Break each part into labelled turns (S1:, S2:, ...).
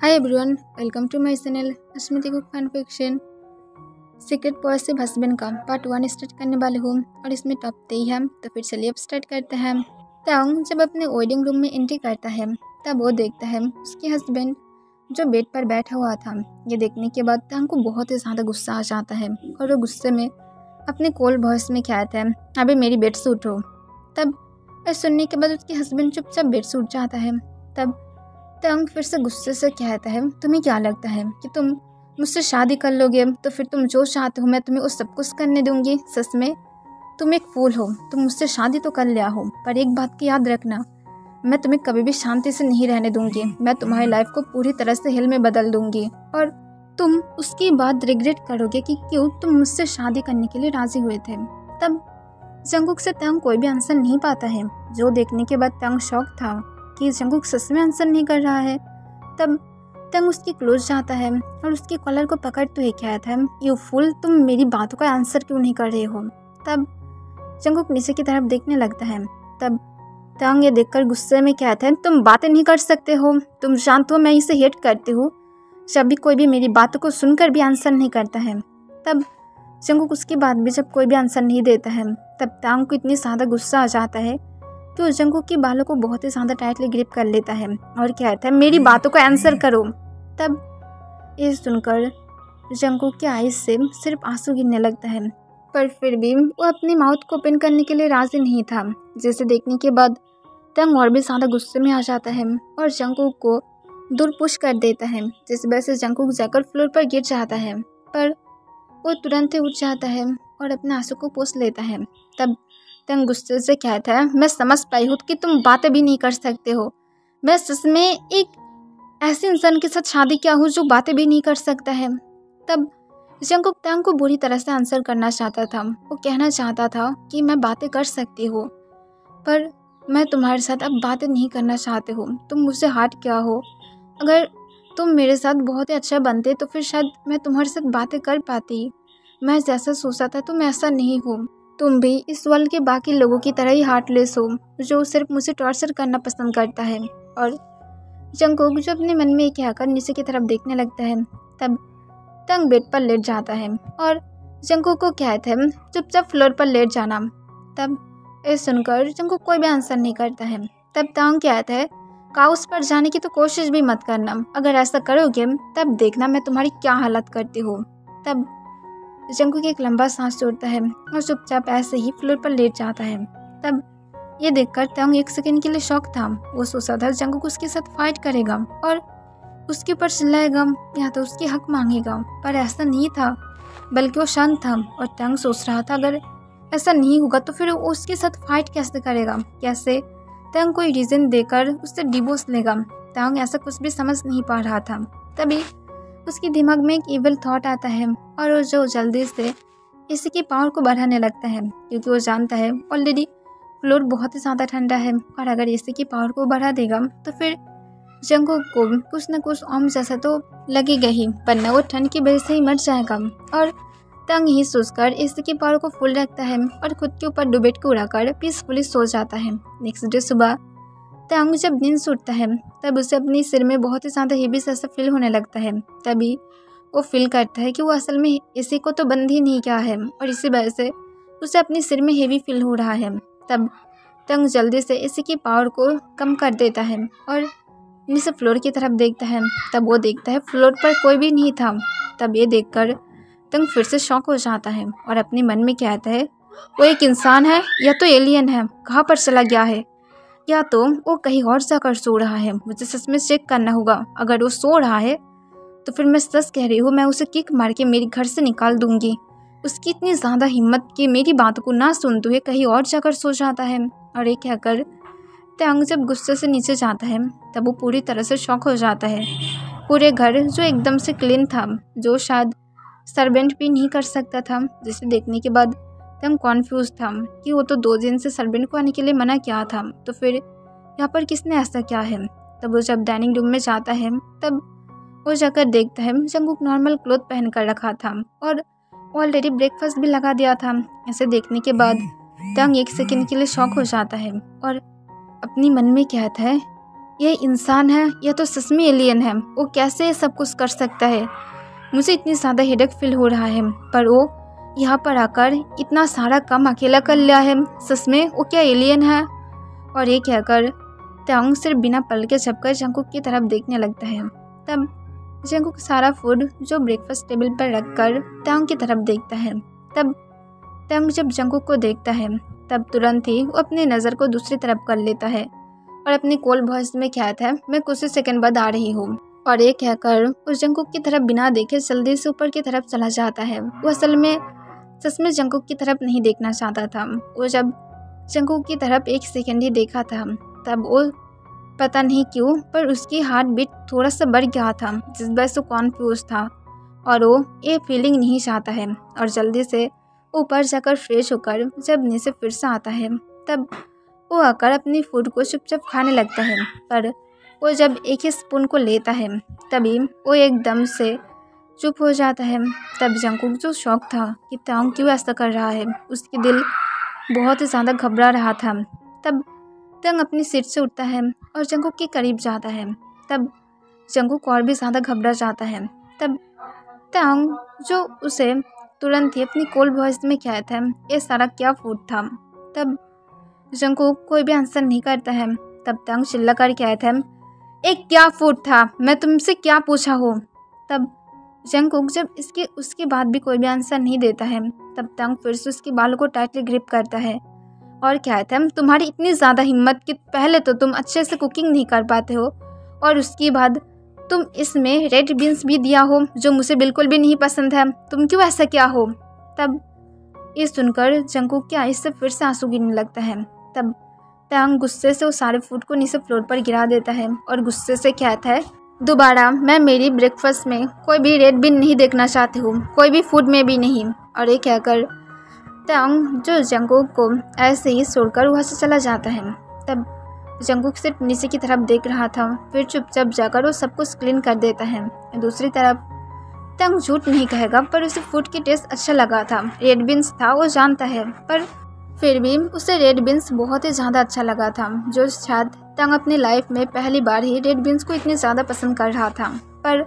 S1: Hi everyone, welcome to my channel Smriti cook fun fiction. Secret possessive husband का part 1 start करने वाले हूँ और इसमें टॉप 3 है। तो फिर चलिए अब स्टार्ट करते हैं। तांग जब अपने वेडिंग रूम में एंट्री करता है तब वो देखता है उसके हस्बैंड जो बेड पर बैठा हुआ था। ये देखने के बाद तांग को बहुत ही ज़्यादा गुस्सा आ जाता है और वो गुस्से में अपने कोल्ड वॉइस में कहता है, अभी मेरी बेड से उठो। तब सुनने के बाद उसके हस्बैंड चुपचाप बेड से उठ जाता है। तब तांग फिर से गुस्से से कहता है, तुम्हें क्या लगता है कि तुम मुझसे शादी कर लोगे तो फिर तुम जो चाहते हो मैं तुम्हें उस सब कुछ करने दूंगी। सच में तुम एक फूल हो, तुम मुझसे शादी तो कर लिया हो पर एक बात की याद रखना, मैं तुम्हें कभी भी शांति से नहीं रहने दूंगी। मैं तुम्हारी लाइफ को पूरी तरह से हिल में बदल दूंगी और तुम उसके बाद रिग्रेट करोगे कि क्यों तुम मुझसे शादी करने के लिए राजी हुए थे। तब जंगकुक से तांग कोई भी आंसर नहीं पाता है। जो देखने के बाद तांग शॉक था कि जंगकुक सच में आंसर नहीं कर रहा है। तब तांग उसके क्लोज जाता है और उसके कॉलर को पकड़ते हुए कहता है, यू फूल, तुम मेरी बातों का आंसर क्यों नहीं कर रहे हो। तब जंगकुक नीचे की तरफ देखने लगता है। तब तांग ये देखकर गुस्से में कहता है, तुम बातें नहीं कर सकते हो, तुम जानते हो मैं इसे हेट करती हूँ। जब भी कोई भी मेरी बातों को सुनकर भी आंसर नहीं करता है। तब जंगकुक उसकी बात भी जब कोई भी आंसर नहीं देता है तब तांग को इतनी ज़्यादा गुस्सा आ जाता है तो जंगकुक की बालों को बहुत ही ज़्यादा टाइटली ग्रिप कर लेता है और कहता है, मेरी बातों को आंसर करो। तब ये सुनकर जंगकुक की आईज से सिर्फ आंसू गिरने लगता है पर फिर भी वो अपनी माउथ को ओपन करने के लिए राजी नहीं था। जिसे देखने के बाद तांग और भी ज़्यादा गुस्से में आ जाता है और जंगकुक को दूर पुश कर देता है, जिस वजह से जंगकुक जाकर फ्लोर पर गिर जाता है पर वो तुरंत ही उठ जाता है और अपने आंसू को पोंछ लेता है। तब तांग गुस्से से कहता है, मैं समझ पाई हूँ कि तुम बातें भी नहीं कर सकते हो। मैं सच में एक ऐसे इंसान के साथ शादी किया हूँ जो बातें भी नहीं कर सकता है। तब जंगकुक तांग को बुरी तरह से आंसर करना चाहता था। वो कहना चाहता था कि मैं बातें कर सकती हूँ पर मैं तुम्हारे साथ अब बातें नहीं करना चाहती हूँ। तुम मुझसे हार्ड क्या हो, अगर तुम मेरे साथ बहुत ही अच्छा बनते तो फिर शायद मैं तुम्हारे साथ बातें कर पाती। मैं जैसा सोचा था तुम ऐसा नहीं हो। तुम भी इस वर्ल्ड के बाकी लोगों की तरह ही हार्टलेस हो जो सिर्फ मुझे टॉर्चर करना पसंद करता है। और जंगकुक जो अपने मन में कहकर नीचे की तरफ देखने लगता है। तब तांग बेड पर लेट जाता है और जंगकुक को कहता है, चुपचाप फ्लोर पर लेट जाना। तब ये सुनकर जंगकुक कोई भी आंसर नहीं करता है। तब तांग कहता है, काउस पर जाने की तो कोशिश भी मत करना, अगर ऐसा करोगे तब देखना मैं तुम्हारी क्या हालत करती हूँ। तब जंगकुक एक लंबा सांस छोड़ता है और चुपचाप ऐसे ही फ्लोर पर लेट जाता है। तब ये देखकर तांग एक सेकंड के लिए शॉक था। वो सोचा था जंगकुक उसके साथ फाइट करेगा और उसके ऊपर चिल्लाएगा या तो उसकी हक मांगेगा, पर ऐसा नहीं था बल्कि वो शांत था और तांग सोच रहा था अगर ऐसा नहीं होगा तो फिर वो उसके साथ फाइट कैसे करेगा, कैसे तांग कोई रीज़न देकर उससे डिवोर्स लेगा। तांग ऐसा कुछ भी समझ नहीं पा रहा था। तभी उसके दिमाग में एक इविल थॉट आता है और वो जो जल्दी से एसी की पावर को बढ़ाने लगता है क्योंकि वो जानता है ऑलरेडी फ्लोर बहुत ही ज़्यादा ठंडा है और अगर एसी की पावर को बढ़ा देगा तो फिर जंगकुक को कुछ न कुछ ओम जैसा तो लगेगा ही, वरना वो ठंड की वजह से ही मर जाएगा। और तांग ही सोचकर एसी की पावर को फुल रखता है और खुद के ऊपर डुबेट को उड़ाकर पीसफुली सो जाता है। नेक्स्ट डे सुबह तांग जब नींद से उठता है तब उसे अपने सिर में बहुत ही ज़्यादा हेवी सा फील होने लगता है। तभी वो फील करता है कि वो असल में एसी को तो बंद ही नहीं किया है और इसी वजह से उसे अपने सिर में हेवी फील हो रहा है। तब तांग जल्दी से एसी की पावर को कम कर देता है और नीचे फ्लोर की तरफ देखता है। तब वो देखता है फ्लोर पर कोई भी नहीं था। तब ये देखकर तांग फिर से शॉक हो जाता है और अपने मन में कहता है, वो एक इंसान है या तो एलियन है, कहाँ पर चला गया है, या तो वो कहीं और जाकर सो रहा है। मुझे सच में चेक करना होगा, अगर वो सो रहा है तो फिर मैं सच कह रही हूँ, मैं उसे किक मार के मेरे घर से निकाल दूंगी। उसकी इतनी ज़्यादा हिम्मत कि मेरी बातों को ना सुनते हुए कहीं और जाकर सो जाता है। और ये कहकर तांग जब गुस्से से नीचे जाता है तब वो पूरी तरह से शॉक हो जाता है। पूरे घर जो एकदम से क्लीन था, जो शायद सर्वेंट भी नहीं कर सकता था, जिसे देखने के बाद तांग कॉन्फ्यूज था कि वो तो 2 दिन से सर्वेंट को आने के लिए मना किया था, तो फिर यहाँ पर किसने ऐसा किया है। तब वो जब डाइनिंग रूम में जाता है तब वो जाकर देखता है जंगकुक नॉर्मल क्लोथ पहन कर रखा था और ऑलरेडी ब्रेकफास्ट भी लगा दिया था। ऐसे देखने के बाद तांग एक सेकंड के लिए शॉक हो जाता है और अपनी मन में कहता है, ये इंसान है या तो सच में एलियन है, वो कैसे ये सब कुछ कर सकता है। मुझे इतनी ज़्यादा हेडेक फील हो रहा है, पर वो यहाँ पर आकर इतना सारा काम अकेला कर लिया है। सच में वो क्या एलियन है? और ये कहकर तांग सिर्फ बिना पल के झपकर जंकुक की तरफ देखने लगता है। तब जंकुक सारा फूड जो ब्रेकफास्ट टेबल पर रखकर तांग की तरफ देखता है। तब तांग जब जंकुक को देखता है तब तुरंत ही वो अपनी नज़र को दूसरी तरफ कर लेता है और अपनी कोल्ड वॉइस में कहता है, मैं कुछ ही सेकंड बाद आ रही हूँ। और ये कहकर उस जंकुक की तरफ बिना देखे जल्दी से ऊपर की तरफ चला जाता है। वो असल में सच में जंकुक की तरफ नहीं देखना चाहता था। वो जब जंकुक की तरफ एक सेकंड ही देखा था तब वो पता नहीं क्यों पर उसकी हार्ट बीट थोड़ा सा बढ़ गया था, जिस वजह से कॉन्फ्यूज था और वो ये फीलिंग नहीं चाहता है। और जल्दी से ऊपर जाकर फ्रेश होकर जब नीचे फिर से आता है तब वो आकर अपनी फूड को चुपचाप खाने लगता है। पर वो जब एक ही स्पून को लेता है तभी वो एकदम से चुप हो जाता है। तब जंकुक जो शौक था कि तांग क्यों ऐसा कर रहा है, उसकी दिल बहुत ही ज़्यादा घबरा रहा था। तब तांग अपनी सीट से उठता है और जंकुक के करीब जाता है। तब जंकुक और भी ज़्यादा घबरा जाता है। तब तांग जो उसे तुरंत ही अपनी कोल्ड वॉइस में कहता है, ये सारा क्या फूड था। तब जंकुक कोई भी आंसर नहीं करता है। तब तांग चिल्ला कर कहता है, एक क्या फूड था, मैं तुमसे क्या पूछा हो। तब जंकुक जब उसके बाद भी कोई भी आंसर नहीं देता है तब तांग फिर से उसके बालों को टाइटली ग्रिप करता है और कहता है, तुम्हारी इतनी ज़्यादा हिम्मत कि पहले तो तुम अच्छे से कुकिंग नहीं कर पाते हो और उसके बाद तुम इसमें रेड बीन्स भी दिया हो जो मुझे बिल्कुल भी नहीं पसंद है, तुम क्यों ऐसा क्या हो। तब ये सुनकर जंकुक के आँख से फिर से आंसू गिरने लगता है। तब तांग गुस्से से वो सारे फूड को नीचे फ्लोर पर गिरा देता है और गुस्से से कहता है, दोबारा मैं मेरी ब्रेकफास्ट में कोई भी रेड बीन नहीं देखना चाहती हूँ, कोई भी फूड में भी नहीं। और ये कहकर तांग जो जंकुक को ऐसे ही छोड़कर वहाँ से चला जाता है। तब जंकुक सिर्फ नीचे की तरफ देख रहा था, फिर चुपचाप जाकर वो सब कुछ क्लीन कर देता है। दूसरी तरफ तांग झूठ नहीं कहेगा पर उसे फूड की टेस्ट अच्छा लगा था। रेड बीन्स था वो जानता है, पर फिर भी उसे रेड बीन्स बहुत ही ज़्यादा अच्छा लगा था, जो शायद तांग अपनी लाइफ में पहली बार ही रेड बीन्स को इतनी ज़्यादा पसंद कर रहा था। पर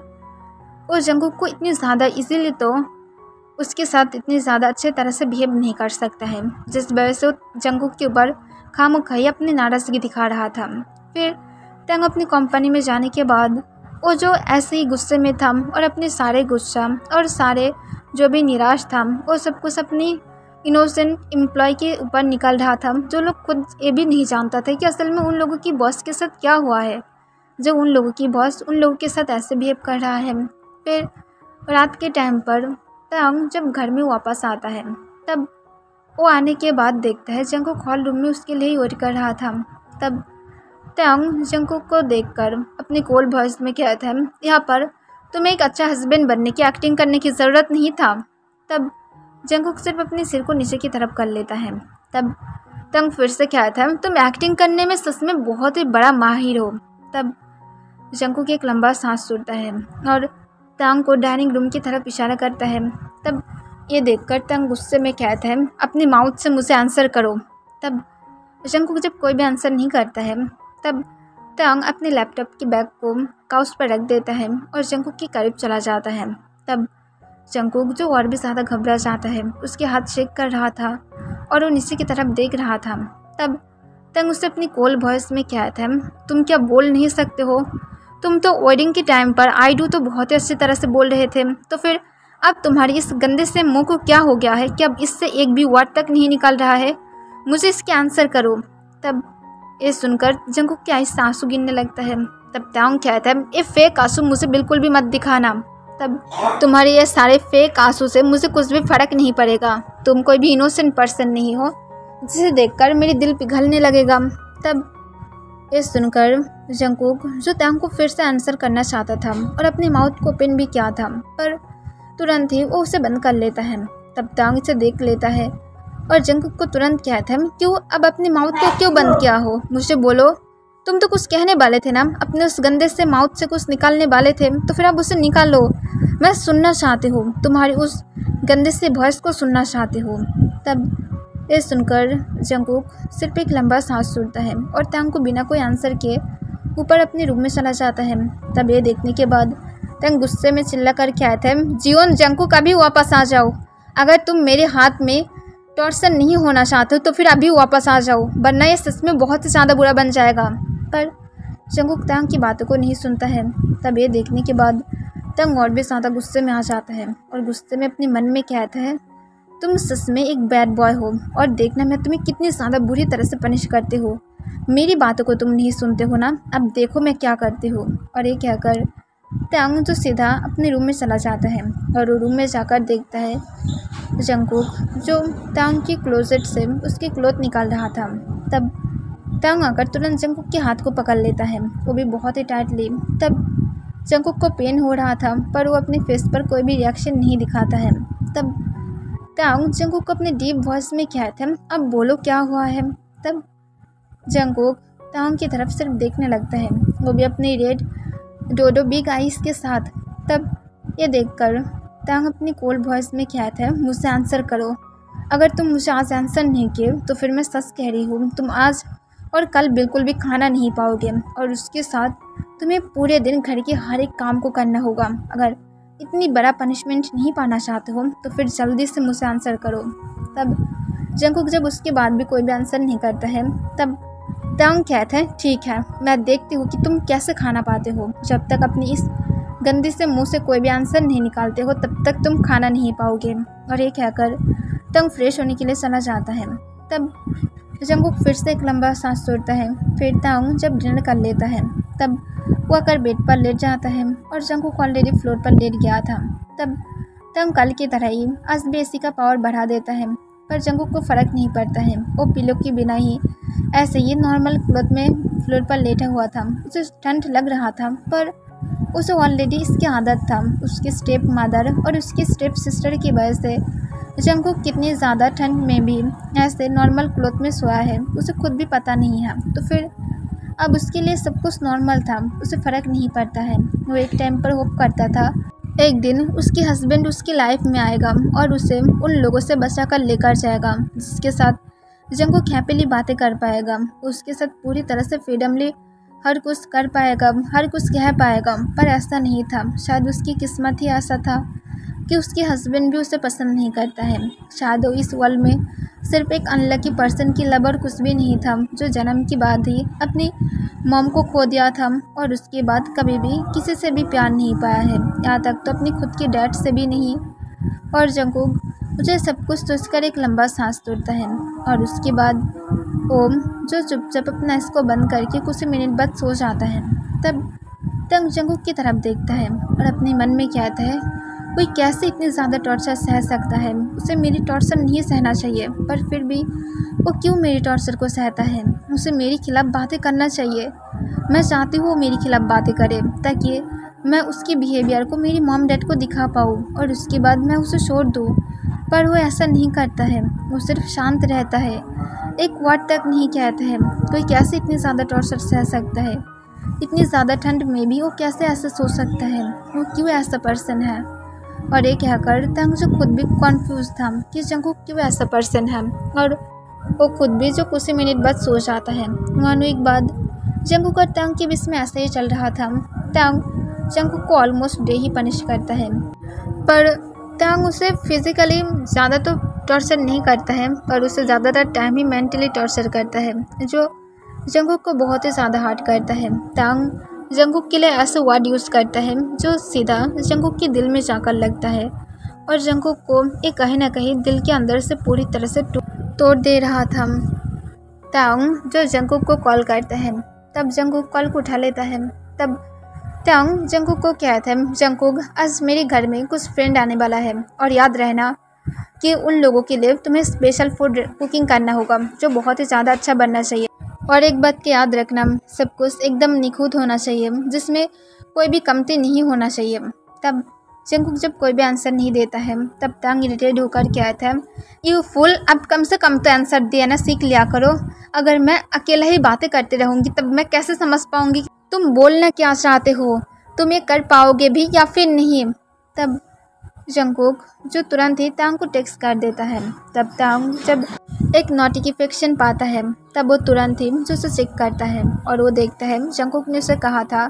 S1: वो जंकुक को इतनी ज़्यादा इजीली तो उसके साथ इतनी ज़्यादा अच्छे तरह से बिहेव नहीं कर सकता है, जिस वजह से वो जंकुक के ऊपर खामोखाई अपनी नाराज़गी दिखा रहा था। फिर तांग अपनी कंपनी में जाने के बाद वो जो ऐसे ही गुस्से में था और अपने सारे गुस्सा और सारे जो भी निराश था वो सब कुछ अपनी इनोसेंट एम्प्लॉय के ऊपर निकल रहा था, जो लोग खुद ये भी नहीं जानता था कि असल में उन लोगों की बॉस के साथ क्या हुआ है, जो उन लोगों की बॉस उन लोगों के साथ ऐसे बिहेव कर रहा है। फिर रात के टाइम पर तांग जब घर में वापस आता है तब वो आने के बाद देखता है जंकुक हॉल रूम में उसके लिए वेट कर रहा था। तब तांग जंकुक को देखकर अपनी कोल्ड वॉइस में कहता है, यहाँ पर तुम्हें एक अच्छा हस्बैंड बनने की एक्टिंग करने की ज़रूरत नहीं था। तब जंकुक सिर्फ अपने सिर को नीचे की तरफ कर लेता है। तब तांग फिर से कहता है, तुम एक्टिंग करने में सच में बहुत ही बड़ा माहिर हो। तब जंकुक एक लंबा सांस छोड़ता है और तांग को डाइनिंग रूम की तरफ इशारा करता है। तब ये देखकर तांग गुस्से में कहता है, अपनी माउथ से मुझे आंसर करो। तब जंकुक जब कोई भी आंसर नहीं करता है तब तांग अपने लैपटॉप की बैग को काउच पर रख देता है और जंकुक के करीब चला जाता है। तब जंकुक जो और भी ज़्यादा घबरा जाता है, उसके हाथ शेक कर रहा था और वो नीचे की तरफ देख रहा था। तब तांग उससे अपनी कोल्ड वॉइस में कहता है, तुम क्या बोल नहीं सकते हो, तुम तो वेडिंग के टाइम पर आई डू तो बहुत ही अच्छी तरह से बोल रहे थे, तो फिर अब तुम्हारी इस गंदे से मुंह को क्या हो गया है कि अब इससे एक भी वर्ड तक नहीं निकल रहा है, मुझे इसके आंसर करो। तब ये सुनकर जंकुक के आँख से आंसू गिरने लगता है। तब तांग कहता है, ये फेक आंसू मुझे बिल्कुल भी मत दिखाना। तब तुम्हारे ये सारे फेक आंसू से मुझे कुछ भी फर्क नहीं पड़ेगा, तुम कोई भी इनोसेंट पर्सन नहीं हो जिसे देखकर मेरी दिल पिघलने लगेगा। तब ये सुनकर जंकुक जो तांग को फिर से आंसर करना चाहता था और अपनी माउथ को ओपन भी किया था, पर तुरंत ही वो उसे बंद कर लेता है। तब तांग इसे देख लेता है और जंकुक को तुरंत कहता है, क्यों अब अपनी माउथ को क्यों बंद किया हो, मुझे बोलो, तुम तो कुछ कहने वाले थे ना, अपने उस गंदे से माउथ से कुछ निकालने वाले थे, तो फिर अब उसे निकालो, मैं सुनना चाहती हूँ, तुम्हारी उस गंदे से वॉइस को सुनना चाहती हूँ। तब ये सुनकर जंकुक सिर्फ एक लंबा सांस छोड़ता है और तांग को बिना कोई आंसर किए ऊपर अपने रूम में चला जाता है। तब ये देखने के बाद तंग गुस्से में चिल्ला कर कहता है, जियोन जंकुक अभी वापस आ जाओ। अगर तुम मेरे हाथ में टॉर्चर नहीं होना चाहते हो तो फिर अभी वापस आ जाओ, वरना ये सच में बहुत ही ज़्यादा बुरा बन जाएगा। पर जंकुक तंग की बातों को नहीं सुनता है। तब ये देखने के बाद तंग और भी ज़्यादा गुस्से में आ जाता है और गुस्से में अपने मन में कहता है, तुम सच में एक बैड बॉय हो और देखना मैं तुम्हें कितनी ज़्यादा बुरी तरह से पनिश करती हूँ। मेरी बातों को तुम नहीं सुनते हो ना, अब देखो मैं क्या करती हूँ। और ये कहकर तंग जो सीधा अपने रूम में चला जाता है और वो रूम में जाकर देखता है जंकुक जो तंग की क्लोजेट से उसकी क्लोथ निकाल रहा था। तब तंग आकर तुरंत जंकुक के हाथ को पकड़ लेता है, वो भी बहुत ही टाइटली। तब जंकुक को पेन हो रहा था पर वो अपने फेस पर कोई भी रिएक्शन नहीं दिखाता है। तब तंग जंकुक को अपने डीप वॉइस में कहता है, अब बोलो क्या हुआ है। तब जंकुक तंग की तरफ सिर्फ देखने लगता है, वो भी अपनी रेड डोडो बिग आइज के साथ। तब ये देखकर तंग अपनी कोल्ड वॉइस में कहता है, मुझसे आंसर करो। अगर तुम मुझे आज आंसर नहीं किए तो फिर मैं सच कह रही हूँ, तुम आज और कल बिल्कुल भी खाना नहीं पाओगे और उसके साथ तुम्हें पूरे दिन घर के हर एक काम को करना होगा। अगर इतनी बड़ा पनिशमेंट नहीं पाना चाहते हो तो फिर जल्दी से मुझे आंसर करो। तब जंकुक जब उसके बाद भी कोई भी आंसर नहीं करता है तब तंग कहता है, ठीक है मैं देखती हूँ कि तुम कैसे खाना पाते हो। जब तक अपनी इस गंदी से मुंह से कोई भी आंसर नहीं निकालते हो तब तक तुम खाना नहीं पाओगे। और ये कहकर तंग फ्रेश होने के लिए चला जाता है। तब जंकुक फिर से एक लंबा सांस छोड़ता है। फिर तंग जब डिनर कर लेता है तब वो आकर बेड पर लेट जाता है और जंकुक ऑलरेडी फ्लोर पर लेट गया था। तब तंग कल की तरह ही आज भी एसी का पावर बढ़ा देता है पर जंकुक को फ़र्क नहीं पड़ता है। वो पिलो के बिना ही ऐसे ही नॉर्मल क्लॉथ में फ्लोर पर लेटा हुआ था। उसे ठंड लग रहा था पर उसे ऑलरेडी इसकी आदत था। उसके स्टेप मदर और उसकी स्टेप सिस्टर की वजह से जंकुक कितनी ज़्यादा ठंड में भी ऐसे नॉर्मल क्लॉथ में सोया है उसे खुद भी पता नहीं है। तो फिर अब उसके लिए सब कुछ नॉर्मल था, उसे फ़र्क नहीं पड़ता है। वो एक टाइम पर होप करता था एक दिन उसके हस्बैंड उसकी लाइफ में आएगा और उसे उन लोगों से बचा कर लेकर जाएगा जिसके साथ जंकुक हैप्पीली बातें कर पाएगा, उसके साथ पूरी तरह से फ्रीडमली हर कुछ कर पाएगा, हर कुछ कह पाएगा। पर ऐसा नहीं था। शायद उसकी किस्मत ही ऐसा था कि उसके हस्बैंड भी उसे पसंद नहीं करता है। शायद वो इस वर्ल्ड में सिर्फ एक अनलकी पर्सन की लव और कुछ भी नहीं था जो जन्म के बाद ही अपनी मॉम को खो दिया था और उसके बाद कभी भी किसी से भी प्यार नहीं पाया है, यहाँ तक तो अपनी खुद के डैड से भी नहीं। और जंकुक मुझे सब कुछ सोचकर एक लंबा सांस तोड़ता है और उसके बाद ओम जो चुपचाप अपना इसको बंद करके कुछ मिनट बाद सो जाता है। तब तंग जंकुक की तरफ देखता है और अपने मन में कहता है, कोई कैसे इतनी ज़्यादा टॉर्चर सह सकता है। उसे मेरी टॉर्चर नहीं सहना चाहिए पर फिर भी वो क्यों मेरी टॉर्चर को सहता है। उसे मेरे खिलाफ़ बातें करना चाहिए। मैं चाहती हूँ वो मेरे खिलाफ़ बातें करे ताकि मैं उसकी बिहेवियर को मेरी मॉम डैड को दिखा पाऊँ और उसके बाद मैं उसे छोड़ दूँ। पर वो ऐसा नहीं करता है, वो सिर्फ शांत रहता है, एक वर्ड तक नहीं कहता है। कोई कैसे इतनी ज़्यादा टॉर्चर सह सकता है, इतनी ज़्यादा ठंड में भी वो कैसे ऐसा सोच सकता है, वो क्यों ऐसा पर्सन है। और ये कहकर तंग जो खुद भी कॉन्फ्यूज था कि जंकुक क्यों ऐसा पर्सन है और वो खुद भी जो कुछ ही मिनट बाद सो जाता है। मानो एक बाद जंकुक और तंग के बीच में ऐसे ही चल रहा था। तंग जंकुक को ऑलमोस्ट डे ही पनिश करता है पर तंग उसे फिज़िकली ज़्यादा तो टॉर्चर नहीं करता है पर उसे ज़्यादातर टाइम ही मेंटली टॉर्चर करता है जो जंकुक को बहुत ही ज़्यादा हार्ट करता है। तंग जंकुक के लिए ऐसे वर्ड यूज़ करता है जो सीधा जंकुक के दिल में जाकर लगता है और जंकुक को एक कहीं ना कहीं दिल के अंदर से पूरी तरह से तोड़ दे रहा था। तंग जो जंकुक को कॉल करता है तब जंकुक कॉल को उठा लेता है। तब तंग जंकुक को कहता है, जंकुक आज मेरे घर में कुछ फ्रेंड आने वाला है और याद रहना कि उन लोगों के लिए तुम्हें स्पेशल फूड कुकिंग करना होगा जो बहुत ही ज़्यादा अच्छा बनना चाहिए और एक बात की याद रखना, सब कुछ एकदम निखुत होना चाहिए जिसमें कोई भी कमती नहीं होना चाहिए। तब जंकुक जब कोई भी आंसर नहीं देता है तब तंग इरिटेट होकर कहता है, यू फुल अब कम से कम तो आंसर दिया ना सीख लिया करो। अगर मैं अकेला ही बातें करते रहूँगी तब मैं कैसे समझ पाऊँगी तुम बोलना क्या चाहते हो, तुम ये कर पाओगे भी या फिर नहीं। तब जंकुक जो तुरंत ही तंग को टेक्स्ट कर देता है। तब तंग जब एक नोटिफिकेशन पाता है। तब वो तुरंत ही जो उसे चेक करता है और वो देखता है जंगकुक ने उसे कहा था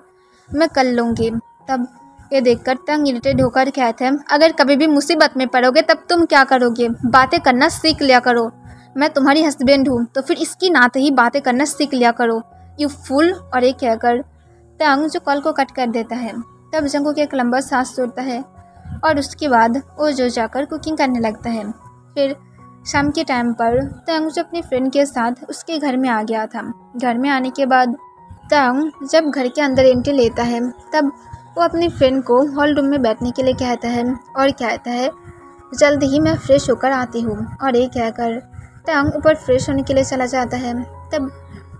S1: मैं कर लूँगी। तब ये देखकर तंग इरिटेट होकर कहते हैं अगर कभी भी मुसीबत में पड़ोगे तब तुम क्या करोगे, बातें करना सीख लिया करो, मैं तुम्हारी हस्बैंड हूँ तो फिर इसकी नाते ही बातें करना सीख लिया करो, यू फूल। और एक कहकर तंग जो कॉल को कट कर देता है। तब जंगकुक एक लंबा सांस छोड़ता है और उसके बाद वो जो जाकर कुकिंग करने लगता है। फिर शाम के टाइम पर तंग जो अपने फ्रेंड के साथ उसके घर में आ गया था। घर में आने के बाद तंग जब घर के अंदर एंट्री लेता है तब वो अपनी फ्रेंड को हॉल रूम में बैठने के लिए कहता है और कहता है जल्दी ही मैं फ्रेश होकर आती हूँ। और ये कहकर तंग ऊपर फ्रेश होने के लिए चला जाता है। तब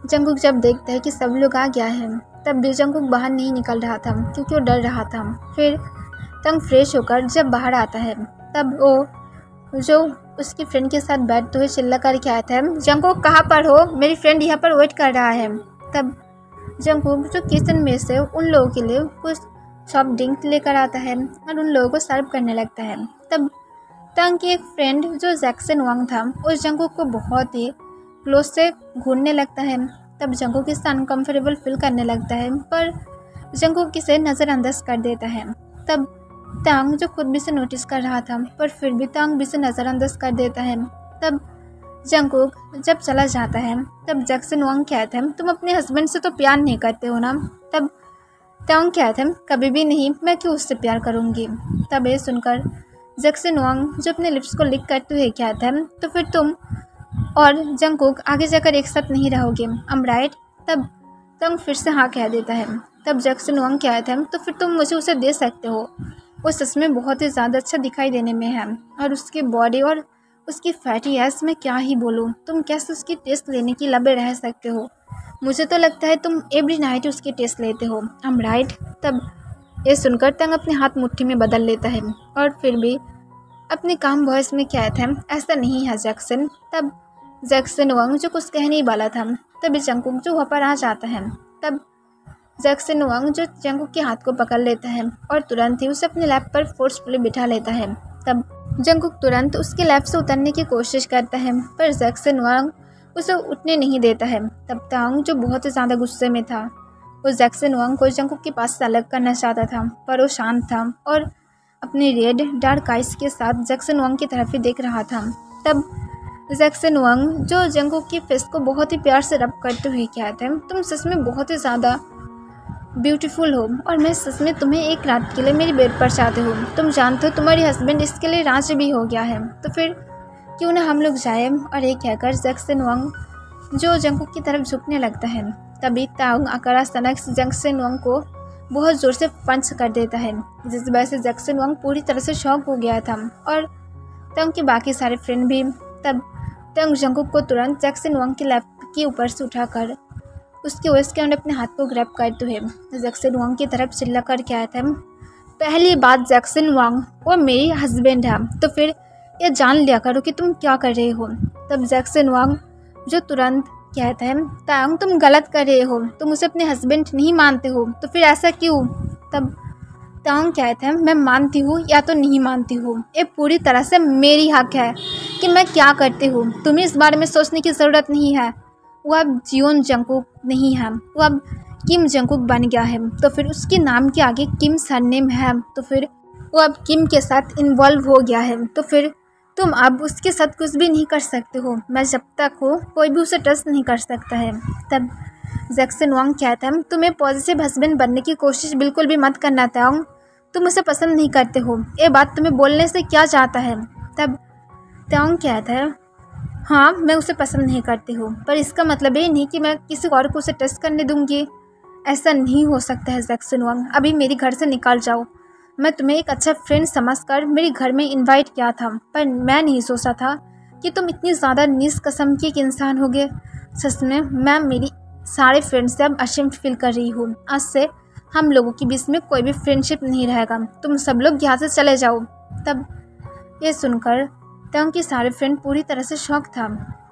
S1: जंगकुक जब देखता है कि सब लोग आ गया है तब भी जंगकुक बाहर नहीं निकल रहा था क्योंकि वो डर रहा था। फिर तंग फ्रेश होकर जब बाहर आता है तब वो जो उसकी फ्रेंड के साथ बैठते हुए चिल्ला कर कहता है जंगकुक कहाँ पर हो, मेरी फ्रेंड यहाँ पर वेट कर रहा है। तब जंगकुक जो किचन में से उन लोगों के लिए कुछ सॉफ्ट ड्रिंक लेकर आता है और उन लोगों को सर्व करने लगता है। तब तंग की एक फ्रेंड जो जैक्सन वांग था उस जंगकुक को बहुत ही क्लोज से घूरने लगता है। तब जंगकुक इससे अनकम्फर्टेबल फील करने लगता है पर जंगकुक इसे नज़रअंदाज कर देता है। तब तंग जो खुद भी से नोटिस कर रहा था पर फिर भी तंग भी से नज़रअंदाज कर देता है। तब जंगकुक जब चला जाता है तब जैक्सन वांग कहता है तुम अपने हस्बैंड से तो प्यार नहीं करते हो ना। तब तंग कहता है कभी भी नहीं, मैं क्यों उससे प्यार करूँगी। तब ये सुनकर जैक्सन वांग जो अपने लिप्स को लिक करते हुए कहता है तो फिर तुम और जंगकुक आगे जाकर एक साथ नहीं रहोगे, I'm right। तब तंग फिर से हाँ कह देता है। तब जैक्सन वांग कहता है तो फिर तुम मुझे उसे दे सकते हो, वो सच में बहुत ही ज़्यादा अच्छा दिखाई देने में है और उसकी बॉडी और उसकी फैटी एस मैं क्या ही बोलूँ, तुम कैसे उसकी टेस्ट लेने की लबे रह सकते हो, मुझे तो लगता है तुम एवरी नाइट उसकी टेस्ट लेते हो, I'm right। तब ये सुनकर तंग अपने हाथ मुट्ठी में बदल लेता है और फिर भी अपने काम वॉइस में कहता है ऐसा नहीं है जैक्सन। तब जैक्सन वांग जो कुछ कहने ही वाला था तभी जंगकुक जो वहाँ पर आ जाता है। तब जैक्सन वांग जो जंगकुक के हाथ को पकड़ लेता है और तुरंत ही उसे अपने लैप पर फोर्सफुली बिठा लेता है। तब जंगकुक तुरंत उसके लैप से उतरने की कोशिश करता है पर जैक्सन वांग उसे उठने नहीं देता है। तब तांग जो बहुत ही ज़्यादा गुस्से में था वो जैक्सन वांग को जंगकुक के पास से अलग करना चाहता था पर वो शांत था और अपने रेड डार्क आइज के साथ जैक्सन वांग की तरफ ही देख रहा था। तब जैक्सन वांग जो जंगकुक की फेस को बहुत ही प्यार से रब करते हुए कहते हैं तुम सच में बहुत ही ज़्यादा ब्यूटीफुल हो और मैं सच में तुम्हें एक रात के लिए मेरी बेड पर चाहते हो, तुम जानते हो तुम्हारी हस्बैंड इसके लिए राजी भी हो गया है तो फिर क्यों ना हम लोग जाए। और ये कहकर जैक्सन वांग जो जंगकुक की तरफ झुकने लगता है तभी तांग आकर अचानक जैक्सन वांग को बहुत ज़ोर से पंच कर देता है जिस वजह से जैक्सन वांग पूरी तरह से शॉक हो गया था और तंग के बाकी सारे फ्रेंड भी। तब तंग जंगकुक को तुरंत जैक्सन वांग के लैप के ऊपर से उठाकर उसके वेस्ट के अंदर अपने हाथ को ग्रैब करते हुए जैक्सन वांग की तरफ चिल्ला कर कहता है पहली बात जैक्सन वांग वो मेरी हस्बैंड है तो फिर ये जान लिया करो कि तुम क्या कर रहे हो। तब जैक्सन वांग जो तुरंत कहता है तांग तुम गलत कर रहे हो, तुम उसे अपने हस्बैंड नहीं मानते हो तो फिर ऐसा क्यों। तब तांग कहता है मैं मानती हूँ या तो नहीं मानती हूँ, ये पूरी तरह से मेरी हक है कि मैं क्या करती हूँ, तुम्हें इस बारे में सोचने की ज़रूरत नहीं है। वो अब जियोन जंगकुक नहीं है, वो अब किम जंगकुक बन गया है तो फिर उसके नाम के आगे किम सरनेम है तो फिर वो अब किम के साथ इन्वॉल्व हो गया है तो फिर तुम अब उसके साथ कुछ भी नहीं कर सकते हो, मैं जब तक हो कोई भी उसे ट्रस्ट नहीं कर सकता है। तब जैक्सन वांग कहता है तुम्हें पॉजिटिव हस्बैंड बनने की कोशिश बिल्कुल भी मत करना तांग, तुम उसे पसंद नहीं करते हो, ये बात तुम्हें बोलने से क्या चाहता है। तब तांग कहता है हाँ मैं उसे पसंद नहीं करती हूँ पर इसका मतलब ये नहीं कि मैं किसी और को उसे ट्रस्ट करने दूँगी, ऐसा नहीं हो सकता है जैक्सन वांग, अभी मेरे घर से निकल जाओ। मैं तुम्हें एक अच्छा फ्रेंड समझकर मेरे घर में इनवाइट किया था पर मैं नहीं सोचा था कि तुम इतनी ज़्यादा नीच किस्म की एक इंसान होगे। सच में मैं मेरी सारे फ्रेंड्स से अब अशेम्ड फील कर रही हूँ, आज से हम लोगों के बीच में कोई भी फ्रेंडशिप नहीं रहेगा, तुम सब लोग यहाँ से चले जाओ। तब ये सुनकर तांग के सारे फ्रेंड पूरी तरह से शॉक था।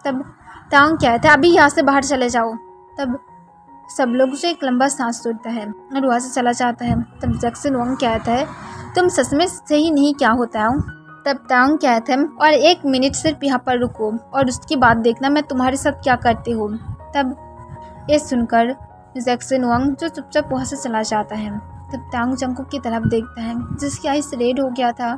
S1: तब तांग कहता है अभी यहाँ से बाहर चले जाओ। तब सब लोग उसे एक लंबा सांस छोड़ता है और वहाँ से चला जाता है। तब जैक्सन वांग कहता है तुम सच में सही नहीं क्या होता है, तब तांग कहते हैं और 1 मिनट सिर्फ यहाँ पर रुको और उसके बाद देखना मैं तुम्हारे साथ क्या करती हूँ। तब ये सुनकर जैक्सन वांग जो चुपचाप वहाँ से चला जाता है। तब तांग जंगकुक की तरफ देखता है जिसकी आइस रेड हो गया था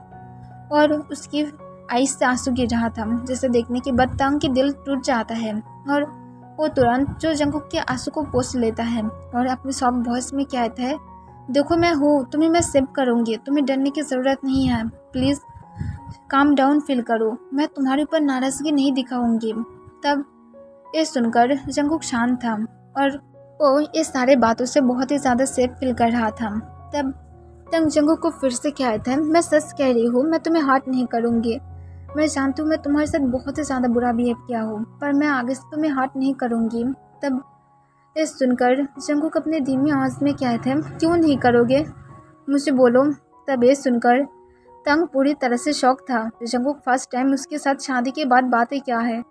S1: और उसकी आइस से आंसू गिर रहा था, जिसे देखने के बाद तांग की दिल टूट जाता है और वो तुरंत जो जंगकुक के आंसू को पोंछ लेता है और अपनी सॉफ्ट वॉइस में कहता है, देखो मैं हूँ, तुम्हें मैं सेव करूँगी, तुम्हें डरने की ज़रूरत नहीं है, प्लीज़ काम डाउन फील करो, मैं तुम्हारे ऊपर नाराज़गी नहीं दिखाऊंगी। तब ये सुनकर जंगकुक शांत था और वो इस सारे बातों से बहुत ही ज़्यादा सेफ फील कर रहा था। तब तंग जंगकुक को फिर से कहता है, मैं सच कह रही हूँ, मैं तुम्हें हर्ट नहीं करूँगी, मैं जानती हूँ मैं तुम्हारे साथ बहुत ही ज़्यादा बुरा बिहेव किया हूँ, पर मैं आगे से तुम्हें हर्ट नहीं करूँगी। तब ये सुनकर जंगकुक अपने धीमी आवाज़ में कहते हैं, क्यों नहीं करोगे, मुझे बोलो। तब ये सुनकर तंग पूरी तरह से शॉक था। जंगकुक फर्स्ट टाइम उसके साथ शादी के बाद बातें क्या है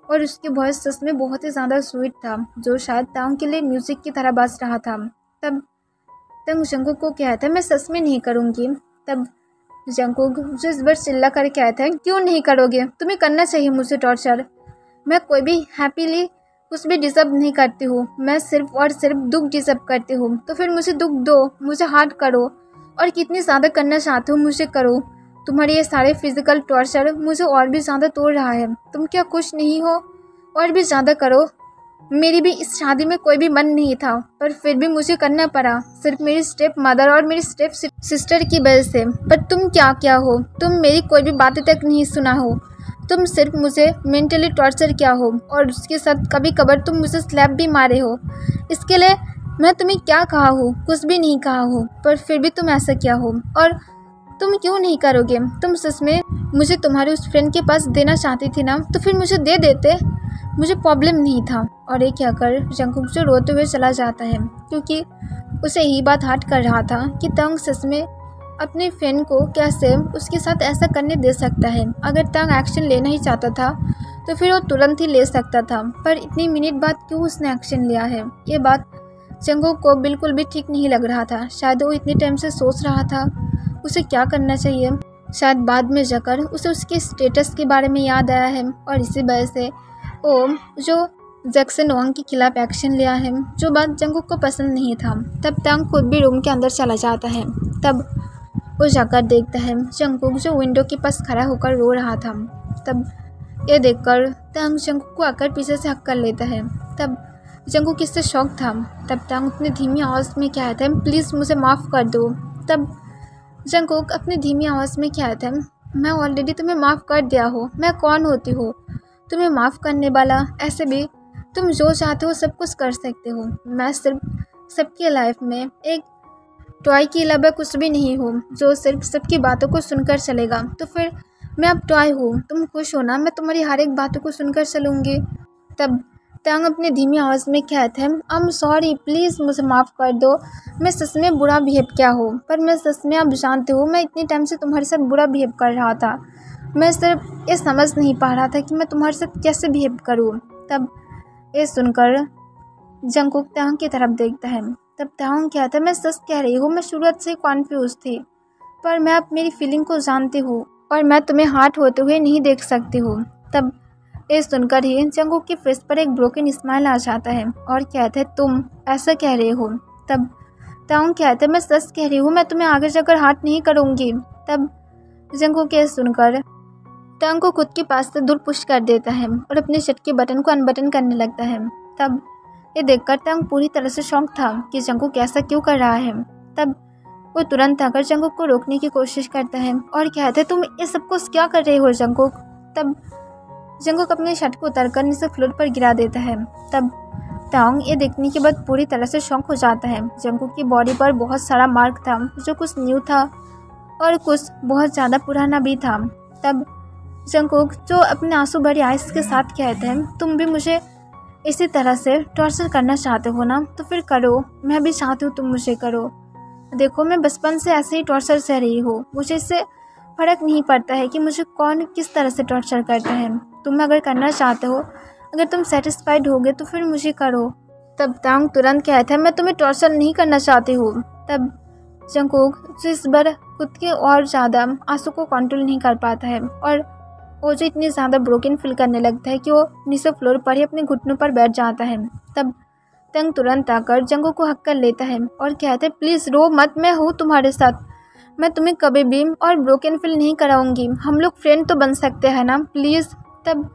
S1: और उसकी वॉइस सच में बहुत ही ज़्यादा स्वीट था, जो शायद तांग के लिए म्यूज़िक की तरह बज रहा था। तब तंग जंगकुक को कहता है, मैं सच में नहीं करूँगी। तब जंगकुक जो इस बार चिल्ला कर कहता है, क्यों नहीं करोगे, तुम्हें करना चाहिए मुझे टॉर्चर, मैं कोई भी हैप्पीली कुछ भी डिजर्व नहीं करती हूँ, मैं सिर्फ और सिर्फ दुख डिजर्व करती हूँ, तो फिर मुझे दुख दो, मुझे हार्ट करो और कितनी ज़्यादा करना चाहते हो मुझे करो। तुम्हारे ये सारे फिजिकल टॉर्चर मुझे और भी ज़्यादा तोड़ रहा है, तुम क्या खुश नहीं हो, और भी ज़्यादा करो। मेरी भी इस शादी में कोई भी मन नहीं था, पर फिर भी मुझे करना पड़ा, सिर्फ मेरी स्टेप मदर और मेरी स्टेप सिस्टर की वजह से। पर तुम क्या हो, तुम मेरी कोई भी बातें तक नहीं सुना हो, तुम सिर्फ मुझे मेंटली टॉर्चर किया हो और उसके साथ कभी कभार तुम मुझे स्लैप भी मारे हो। इसके लिए मैं तुम्हें क्या कहा हूँ, कुछ भी नहीं कहा हूँ, पर फिर भी तुम ऐसा किया हो। और तुम क्यों नहीं करोगे, तुम सच में मुझे तुम्हारे उस फ्रेंड के पास देना चाहती थी ना, तो फिर मुझे दे देते, मुझे प्रॉब्लम नहीं था। और ये कहकर जंगकुक जो रोते हुए चला जाता है, क्योंकि उसे यही बात हर्ट कर रहा था कि तंग सच में अपने फ्रेंड को कैसे उसके साथ ऐसा करने दे सकता है। अगर तंग एक्शन लेना ही चाहता था तो फिर वो तुरंत ही ले सकता था, पर इतनी मिनट बाद क्यों उसने एक्शन लिया है, ये बात जंगकुक को बिल्कुल भी ठीक नहीं लग रहा था। शायद वो इतने टाइम से सोच रहा था उसे क्या करना चाहिए, शायद बाद में जाकर उसे उसके स्टेटस के बारे में याद आया है और इसी वजह से वो जो जैक्सन वांग के खिलाफ एक्शन लिया है, जो बात जंगकुक को पसंद नहीं था। तब तंग खुद भी रूम के अंदर चला जाता है। तब वो जाकर देखता है जंगकुक जो विंडो के पास खड़ा होकर रो रहा था। तब ये देखकर तंग जंगकुक को आकर पीछे से हक कर लेता है। तब जंगकुक इससे शॉक था। तब तंग अपनी धीमी आवाज़ में कहता है, प्लीज़ मुझे माफ़ कर दो। तब जंगकुक अपनी धीमी आवाज़ में कहता है, मैं ऑलरेडी तुम्हें माफ़ कर दिया हो, मैं कौन होती हूँ तुम्हें माफ़ करने वाला, ऐसे भी तुम जो चाहते हो सब कुछ कर सकते हो, मैं सिर्फ सबकी लाइफ में एक टॉय के अलावा कुछ भी नहीं हूँ जो सिर्फ सबकी बातों को सुनकर चलेगा। तो फिर मैं अब टॉय हूँ, तुम खुश हो ना, मैं तुम्हारी हर एक बातों को सुनकर चलूँगी। तब तंग अपनी धीमी आवाज़ में कहते हैं, आई एम सॉरी, प्लीज़ मुझे माफ़ कर दो, मैं सच में बुरा बिहेव किया हो, पर मैं सच में अब जानते हो मैं इतने टाइम से तुम्हारे साथ बुरा बिहेव कर रहा था, मैं सिर्फ ये समझ नहीं पा रहा था कि मैं तुम्हारे साथ कैसे बिहेव करूँ। तब ये सुनकर जंगकुक तंग की तरफ देखता है। तब तंग कहता है, मैं सच कह रही हूँ, मैं शुरुआत से कॉन्फ्यूज़ थी, पर मैं अब मेरी फीलिंग को जानती हूँ और मैं तुम्हें हार्ट होते हुए नहीं देख सकती हूँ। तब ये सुनकर ही जंगकुक के फेस पर एक ब्रोकन स्माइल आ जाता है और कहते हैं, तुम ऐसा कह रहे हो। तब तंग कहते हैं, मैं सच कह रही हूँ, मैं तुम्हें आगे जाकर हार्ट नहीं करूँगी। तब जंगकुक ये सुनकर तंग को खुद के पास से दूर पुश कर देता है और अपने शर्ट के बटन को अनबटन करने लगता है। तब ये देखकर तंग पूरी तरह से शॉक था कि जंगकुक ऐसा क्यों कर रहा है। तब वो तुरंत आकर जंगकुक को रोकने की कोशिश करता है और कहता है, तुम ये सब कुछ क्या कर रहे हो जंगकुक। तब जंगकुक अपने शर्ट को उतारकर नीचे फ्लोर पर गिरा देता है। तब तंग ये देखने के बाद पूरी तरह से शॉक हो जाता है। जंगकुक की बॉडी पर बहुत सारा मार्क था, जो कुछ न्यू था और कुछ बहुत ज़्यादा पुराना भी था। तब जंगकुक जो अपने आंसू भरी आइस के साथ कहते हैं, तुम भी मुझे इसी तरह से टॉर्चर करना चाहते हो ना, तो फिर करो, मैं भी चाहती हूँ तुम मुझे करो। देखो मैं बचपन से ऐसे ही टॉर्चर सह रही हूँ, मुझे इससे फ़र्क नहीं पड़ता है कि मुझे कौन किस तरह से टॉर्चर करता है। तुम अगर करना चाहते हो, अगर तुम सेटिस्फाइड होगे तो फिर मुझे करो। तब तंग तुरंत कहता है, मैं तुम्हें टॉर्चर नहीं करना चाहती हूँ। तब जंगकुक जो इस बार खुद के और ज़्यादा आंसू को कंट्रोल नहीं कर पाता है और वो जो इतनी ज़्यादा ब्रोकन फील करने लगता है कि वो नीचे फ्लोर पर ही अपने घुटनों पर बैठ जाता है। तब तंग तुरंत आकर जंगकुक को हक कर लेता है और कहता है प्लीज़ रो मत, मैं हूँ तुम्हारे साथ, मैं तुम्हें कभी भी और ब्रोकन फील नहीं कराऊंगी, हम लोग फ्रेंड तो बन सकते हैं ना प्लीज़। तब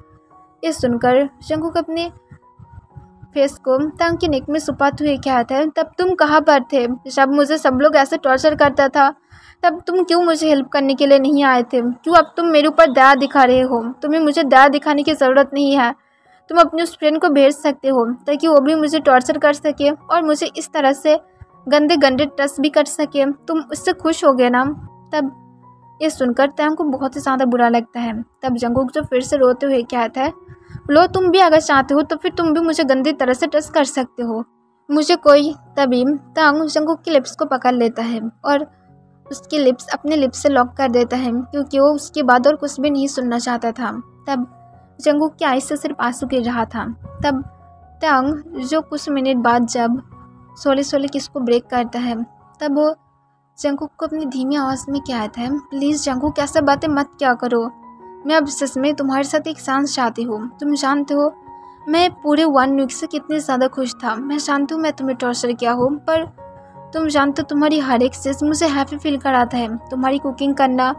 S1: ये सुनकर जंगकुक अपने फेस को तंग के नेक में छुपाते हुए कहता है तब तुम कहाँ पर थे जब मुझे सब लोग ऐसे टॉर्चर करता था, तब तुम क्यों मुझे हेल्प करने के लिए नहीं आए थे, क्यों अब तुम मेरे ऊपर दया दिखा रहे हो, तुम्हें मुझे दया दिखाने की ज़रूरत नहीं है, तुम अपने उस फ्रेंड को भेज सकते हो ताकि वो भी मुझे टॉर्चर कर सके और मुझे इस तरह से गंदे गंदे टच भी कर सके, तुम उससे खुश हो गए ना। तब ये सुनकर तंग को बहुत ही ज़्यादा बुरा लगता है। तब जंगकुक जो फिर से रोते हुए कहता है लो तुम भी अगर चाहते हो तो फिर तुम भी मुझे गंदी तरह से टच कर सकते हो, मुझे कोई। तभी तंग जंगकुक की लिप्स को पकड़ लेता है और उसकी लिप्स अपने लिप्स से लॉक कर देता है क्योंकि वो उसके बाद और कुछ भी नहीं सुनना चाहता था। तब जंगकुक की आँख से सिर्फ आंसू गिर रहा था। तब तंग जो कुछ मिनट बाद जब सोले सोले किसको ब्रेक करता है तब वो जंगकुक को अपनी धीमी आवाज़ में कहता है प्लीज़ जंगकुक ऐसा बातें मत क्या करो, मैं अब सच में तुम्हारे साथ एक चांस चाहती हूँ, तुम जानते हो मैं पूरे 1 वीक से कितनी ज़्यादा खुश था, मैं जानती हूँ मैं तुम्हें टॉर्चर किया हूँ पर तुम जानते हो तुम्हारी हर एक चीज़ मुझे हैप्पी फील कराता है, तुम्हारी कुकिंग करना,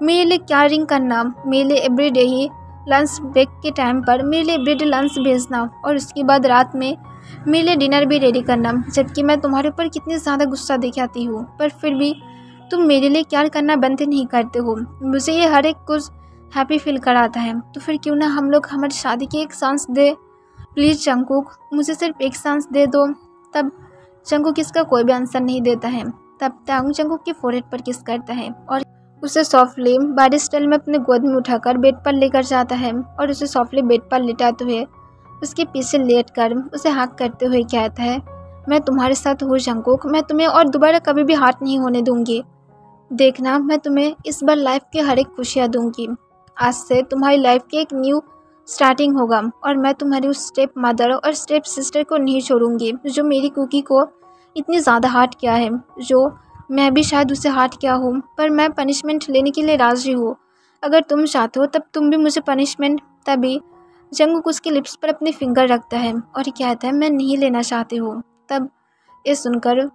S1: मेरे लिए केयरिंग करना, मेरे लिए एवरीडे ही लंच ब्रेक के टाइम पर मेरे लिए एवरीडे लंच भेजना और उसके बाद रात में मेरे लिए डिनर भी रेडी करना, जबकि मैं तुम्हारे ऊपर कितनी ज़्यादा गुस्सा दिखाती हूँ पर फिर भी तुम मेरे लिए केयर करना बंद नहीं करते हो, मुझे ये हर एक कुछ हैप्पी फील कराता है, तो फिर क्यों ना हम लोग हमारी शादी की एक चांस दे, प्लीज़ जंगकुक मुझे सिर्फ एक चांस दे दो। तब जंगकुक इसका कोई भी आंसर नहीं देता है। तब तंग जंगकुक के फोrehead पर किस करता है और उसे सॉफ्टली बॉडी स्टाइल में अपने गोद में उठाकर बेड पर लेकर जाता है और उसे सॉफ्टली बेड पर लिटाते हुए उसके पीछे लेटकर उसे हाथ करते हुए कहता है मैं तुम्हारे साथ हूँ जंगकुक, मैं तुम्हें और दोबारा कभी भी हाथ नहीं होने दूंगी, देखना मैं तुम्हें इस बार लाइफ की हर एक खुशियाँ दूंगी, आज से तुम्हारी लाइफ की एक न्यू स्टार्टिंग होगा और मैं तुम्हारी उस स्टेप मदर और स्टेप सिस्टर को नहीं छोड़ूंगी जो मेरी कुकी को इतनी ज़्यादा हार्ट किया है, जो मैं भी शायद उसे हार्ट किया हूँ, पर मैं पनिशमेंट लेने के लिए राज़ी हूँ, अगर तुम चाहते हो तब तुम भी मुझे पनिशमेंट। तभी जंगकुक उसके लिप्स पर अपने फिंगर रखता है और कहता है मैं नहीं लेना चाहती हूँ। तब ये सुनकर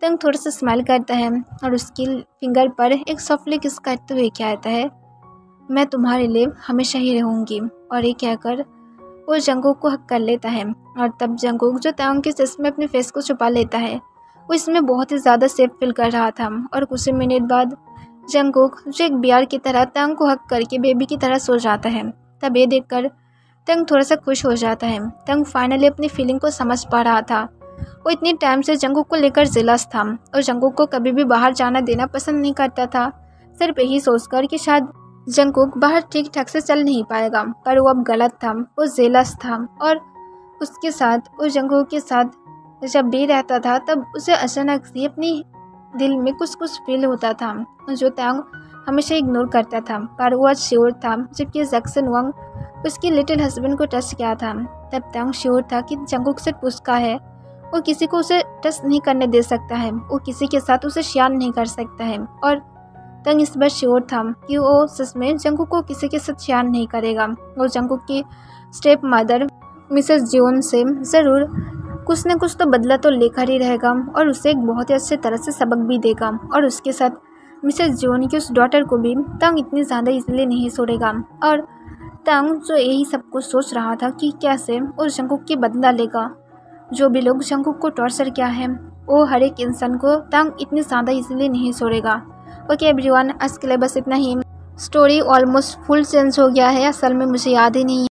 S1: तंग थोड़ा सा स्माइल करता है और उसकी फिंगर पर एक सॉफ्टली किस करते हुए कहता है मैं तुम्हारे लिए हमेशा ही रहूँगी, और ये कहकर वो जंगकुक को हक कर लेता है। और तब जंगकुक जो तंग के चेस्ट में अपने फेस को छुपा लेता है वो इसमें बहुत ही ज़्यादा सेफ फील कर रहा था और कुछ मिनट बाद जंगकुक जो एक बियर की तरह तंग को हक करके बेबी की तरह सो जाता है। तब ये देखकर तंग थोड़ा सा खुश हो जाता है। तंग फाइनली अपनी फीलिंग को समझ पा रहा था। वो इतनी टाइम से जंगकुक को लेकर जेलस था और जंगकुक को कभी भी बाहर जाना देना पसंद नहीं करता था, सिर्फ यही सोचकर कि शायद जंगकुक बाहर ठीक ठाक से चल नहीं पाएगा, पर वो अब गलत था, वो जेलस था और उसके साथ वो जंगकुक के साथ जब भी रहता था तब उसे अचानक से अपनी दिल में कुछ कुछ फील होता था जो तंग हमेशा इग्नोर करता था, पर वो आज श्योर था जबकि जैक्सन वांग उसके लिटिल हस्बैंड को टच किया था। तब तंग श्योर था कि जंगकुक से पुस्का है, वो किसी को उसे टच नहीं करने दे सकता है, वो किसी के साथ उसे शेयर नहीं कर सकता है, और तंग इस बार श्योर था कि वो सच में जंगकुक को किसी के साथ शेयर नहीं करेगा। वो जंगकुक की स्टेप मदर मिसेस जियोन से ज़रूर कुछ न कुछ तो बदला तो लेकर ही रहेगा और उसे एक बहुत ही अच्छे तरह से सबक भी देगा, और उसके साथ मिसेस जियोन की उस डॉटर को भी तंग इतनी ज़्यादा इसलिए नहीं छोड़ेगा। और तंग जो यही सब कुछ सोच रहा था कि कैसे उस जंगकुक की बदला लेगा, जो भी लोग जंगकुक को टॉर्चर किया है वो हर एक इंसान को तंग इतनी ज़्यादा इसलिए नहीं छोड़ेगा। ओके एवरीवन, आज के लिए बस इतना ही। स्टोरी ऑलमोस्ट फुल चेंज हो गया है, असल में मुझे याद ही नहीं